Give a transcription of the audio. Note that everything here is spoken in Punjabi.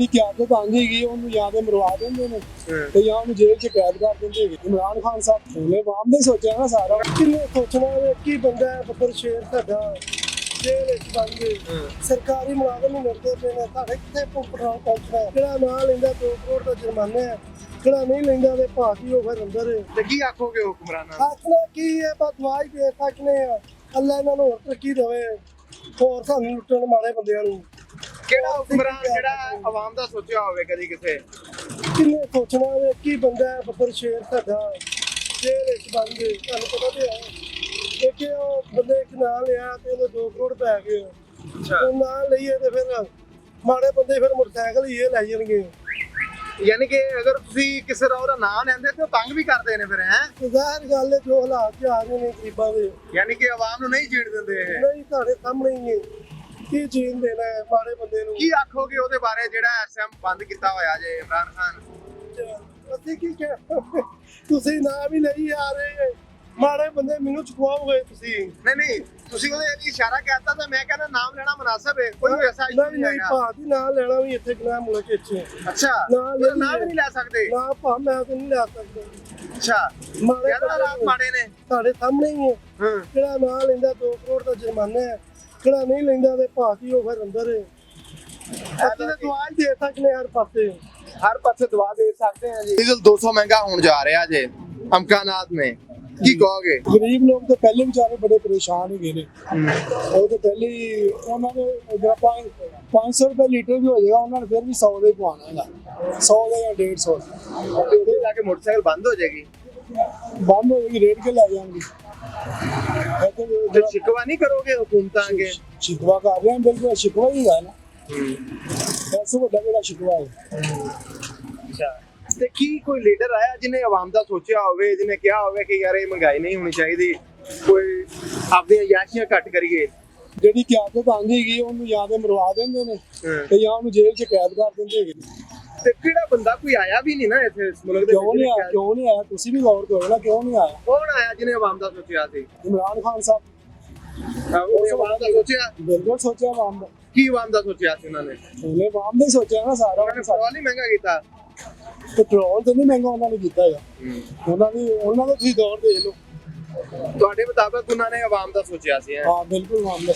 ਜਿਹੜੀ ਕਿਆਦਤ ਆਂਦੀ ਹੈਗੀ ਉਹਨੂੰ ਜਾਂ ਤੇ ਮਰਵਾ ਦਿੰਦੇ ਨੇ ਤੇ ਜਾਂ ਉਹਨੂੰ ਜੇਲ੍ਹ 'ਚ ਕੈਦ ਕਰ ਦਿੰਦੇ ਹੈਗੇ। ਇਮਰਾਨ ਖਾਨ ਸਾਹਿਬ ਉਹਨੇ ਵਾਮ ਦੇ ਸੋਚਿਆ ਨਾ ਸਾਰਾ। ਕਿੰਨੇ ਸੋਚਣਾ ਵੇ ਕੀ ਬੰਦਾ ਹੈ ਬੱਬਰ ਸ਼ੇਰ ਸਾਡਾ ਜੇਲ੍ਹ ਵਿੱਚ ਬੰਦ ਸਰਕਾਰੀ ਮੁਲਾਜ਼ਮ ਨੂੰ ਮਿਲਦੇ ਪਏ ਨੇ। ਤੁਹਾਡੇ ਕਿੱਥੇ ਪਹੁੰਚਣਾ ਜਿਹੜਾ ਨਾਂ ਲੈਂਦਾ 2 ਕਰੋੜ ਦਾ ਜੁਰਮਾਨਾ ਹੈ, ਜਿਹੜਾ ਨਹੀਂ ਲੈਂਦਾ ਤੇ ਭਾਗੀ ਹੋ ਫਿਰ ਅੰਦਰ। ਤੇ ਕੀ ਆਖੋਗੇ ਹੁਕਮਰਾਨਾਂ ਆਖਣਾ ਕੀ ਹੈ, ਬਸ ਦੁਆ ਹੀ ਦੇ ਸਕਨੇ ਆ ਅੱਲਾ ਇਹਨਾਂ ਨੂੰ ਹੋਰ ਤਰੱਕੀ ਦੇਵੇ, ਹੋਰ ਸਾਨੂੰ ਲੁੱਟਣ ਮਾਰੇ ਬੰਦਿਆਂ ਨੂੰ। ਕਿਹੜਾ ਹੁਕਮਰਾਨ ਜਿਹੜਾ ਆਵਾਮ ਦਾ ਸੋਚਿਆ ਹੋਵੇ ਕਦੀ ਕਿਸੇ? ਕਿੰਨੇ ਸੋਚਣਾ ਵੇ ਕੀ ਬੰਦਾ ਹੈ ਬੱਬਰ ਸ਼ੇਰ ਸਾਡਾ ਜੇਲ੍ਹ ਵਿੱਚ ਬੰਦ। ਤੁਹਾਨੂੰ ਪਤਾ ਤੇ ਹੈ ਕਿ ਉਹ ਬੰਦੇ ਇੱਕ ਨਾਂ ਲਿਆ ਤੇ ਉਹਦੇ 2 ਕਰੋੜ ਪੈ ਗਏ। ਉਹ ਨਾਂ ਲਈਏ ਤੇ ਫਿਰ ਮਾੜੇ ਬੰਦੇ ਫਿਰ ਮੋਟਰਸਾਈਕਲ ਹੀ ਇਹ ਲੈ ਜਾਣਗੇ। ਯਾਨੀ ਕਿ ਅਗਰ ਤੁਸੀਂ ਕਿਸੇ ਦਾ ਉਹਦਾ ਨਾਂ ਲੈਂਦੇ ਤੇ ਉਹ ਤੰਗ ਵੀ ਕਰਦੇ ਨੇ ਫਿਰ, ਹੈ ਜ਼ਾਹਿਰ ਗੱਲ ਹੈ ਜੋ ਹਾਲਾਤ ਚ ਆ ਗਏ ਨੇ ਗਰੀਬਾਂ ਦੇ, ਯਾਨੀ ਕਿ ਆਵਾਮ ਨੂੰ ਨਹੀਂ ਜੀਣ ਦਿੰਦੇ ਇਹ। ਨਹੀਂ ਤੁਹਾਡੇ ਸਾਹਮਣੇ ਹੀ ਹੈ ਕੀ ਜੀਣ ਦੇਣਾ ਹੈ ਮਾੜੇ ਬੰਦੇ ਨੂੰ। ਕੀ ਆਖੋਗੇ ਉਹਦੇ ਬਾਰੇ ਜਿਹੜਾ ਇਸ ਟਾਈਮ ਬੰਦ ਕੀਤਾ ਹੋਇਆ ਜੇ ਇਮਰਾਨ ਖਾਨ? ਅਸੀਂ ਕੀ ਕਹਿ ਤੁਸੀਂ ਨਾਂ ਵੀ ਲਈ ਆ ਰਹੇ ਮਾੜੇ ਬੰਦੇ ਮੈਨੂੰ ਚੁਕਵਾਓਗੇ ਤੁਸੀਂ। ਨਹੀਂ ਤੁਸੀਂ ਉਹਦੇ ਇਹ ਇਸ਼ਾਰਾ ਕਰਤਾ ਤਾਂ ਮੈਂ ਕਹਿੰਦਾ ਨਾਮ ਲੈਣਾ ਮੁਨਾਸਬ ਹੈ। ਕੋਈ ਐਸਾ ਇਸ਼ੂ ਨਹੀਂ ਨਹੀਂ ਹੈਗਾ। ਭਾ ਦੀ ਨਾਂ ਲੈਣਾ ਵੀ ਇੱਥੇ ਕਿਨਾ ਮੁਲਕ ਵਿੱਚ ਅੱਛਾ ਨਾਂ ਉਹਦਾ ਨਾਮ ਵੀ ਨਹੀਂ ਲੈ ਸਕਦੇ? ਨਾ ਭਾ ਮੈਂ ਤਾਂ ਨਹੀਂ ਲੈ ਸਕਦਾ। ਅੱਛਾ ਮਾੜੇ ਜ਼ਿਆਦਾ ਰਾਤ ਮਾੜੇ ਨੇ ਤੁਹਾਡੇ ਸਾਹਮਣੇ ਹੀ ਹੈ। ਹਾਂ ਜਿਹੜਾ ਨਾਂ ਲੈਂਦਾ 2 ਕਰੋੜ ਦਾ ਜੁਰਮਾਨਾ ਹੈ, ਜਿਹੜਾ ਨਹੀਂ ਲੈਂਦਾ ਤੇ ਭਾਗੀ ਹੋ ਫਿਰ ਅੰਦਰ। ਅਸੀਂ ਤਾਂ ਦੁਆ ਹੀ ਦੇ ਸਕਨੇ ਹਰ ਪਾਸੇ। हर पासे दुआ दे सकते हैं जी। डीजल 200 महंगा होने जा रहा है जे अमकानात में की कहोगे? ਗਰੀਬ ਲੋਕ ਤਾਂ ਪਹਿਲੇ ਵਿਚਾਰੇ ਬੜੇ ਪਰੇਸ਼ਾਨ ਹੈਗੇ ਨੇ। ਉਹ ਤਾਂ ਪਹਿਲੇ ਹੀ ਉਹਨਾਂ ਨੇ ਜਿਹੜਾ 500 ਰੁਪਏ ਲੀਟਰ ਵੀ ਹੋ ਜਾਏਗਾ ਉਹਨਾਂ ਨੇ ਫਿਰ ਵੀ 100 ਦਾ ਹੀ ਪਵਾਉਣਾ ਹੈਗਾ। 100 ਦਾ ਜਾਂ 150 ਦਾ उधर जाके मोटरसाइकिल बंद हो जाएगी ਬੰਦ ਹੋ ਜਾਏਗੀ, ਰੇਟ ਕੇ ਲੈ ਜਾਣਗੇ। तो शिकवा नहीं करोगे हुकूमत आगे? ਸ਼ਿਕਵਾ ਕਰ ਰਹੇ ਹਾਂ, ਬਿਲਕੁਲ ਸ਼ਿਕਵਾ ਹੀ ਹੈ ਨਾ। ਸਭ ਤੋਂ ਵੱਡਾ ਜਿਹੜਾ ਸ਼ਿਕਵਾ ਹੈ। अच्छा ਤੇ ਕੀ ਕੋਈ ਲੀਡਰ ਆਇਆ ਜਿਹਨੇ ਆਵਾਮ ਦਾ ਸੋਚਿਆ ਹੋਵੇ, ਜਿਹਨੇ ਕਿਹਾ ਹੋਵੇ ਕਿ ਯਾਰ ਇਹ ਮਹਿੰਗਾਈ ਨਹੀਂ ਹੋਣੀ ਚਾਹੀਦੀ, ਕੋਈ ਆਪਣੀਆਂ ਯਾਸ਼ੀਆਂ ਘੱਟ ਕਰੀਏ? ਜਿਹੜੀ ਕਿਆਦਤ ਆਂਦੀ ਹੈਗੀ ਉਹਨੂੰ ਜਾਂ ਤੇ ਮਰਵਾ ਦਿੰਦੇ ਨੇ ਤੇ ਜਾਂ ਉਹਨੂੰ ਜੇਲ੍ਹ 'ਚ ਕੈਦ ਕਰ ਦਿੰਦੇ ਹੈਗੇ। ਤੇ ਕਿਹੜਾ ਬੰਦਾ ਕੋਈ ਆਇਆ ਵੀ ਨਹੀਂ ਨਾ ਇੱਥੇ ਇਸ ਮੁਲਕ ਦੇ ਕਿਉਂ ਨਹੀਂ ਆਇਆ? ਕਿਉਂ ਨਹੀਂ ਆਇਆ? ਤੁਸੀਂ ਵੀ ਗੌਰ ਕਰੋ ਨਾ, ਕਿਉਂ ਨਹੀਂ ਆਇਆ? ਕੌਣ ਆਇਆ ਜਿਹਨੇ ਆਵਾਮ ਦਾ ਸੋਚਿਆ ਸੀ? ਇਮਰਾਨ ਖਾਨ ਸਾਹਿਬ ਉਹਨੇ ਆਵਾਮ ਦਾ ਸੋਚਿਆ? ਬਿਲਕੁਲ ਸੋਚਿਆ ਆਵਾਮ ਦਾ। ਕੀ ਆਵਾਮ ਦਾ ਸੋਚਿਆ ਸੀ ਉਹਨਾਂ ਨੇ? ਉਹਨੇ ਆਵਾਮ ਦਾ ਹੀ ਸੋਚਿਆ ਨਾ ਸਾਰਾ। ਉਹਨਾਂ ਨੇ ਸਵਾਲ ਹੀ ਮਹਿੰਗਾ ਕੀਤਾ। ਪੈਟਰੋਲ ਤੇ ਨਹੀਂ ਮਹਿੰਗਾ ਉਹਨਾਂ ਨੇ ਕੀਤਾ ਹੈਗਾ। ਉਹਨਾਂ ਦਾ ਤੁਸੀਂ ਦੌਰ ਦੇਖ ਲਓ। ਤੁਹਾਡੇ ਮੁਤਾਬਕ ਉਹਨਾਂ ਨੇ ਆਵਾਮ ਦਾ ਸੋਚਿਆ ਸੀ? ਹਾਂ ਬਿਲਕੁਲ ਆਵਾਮ ਦਾ।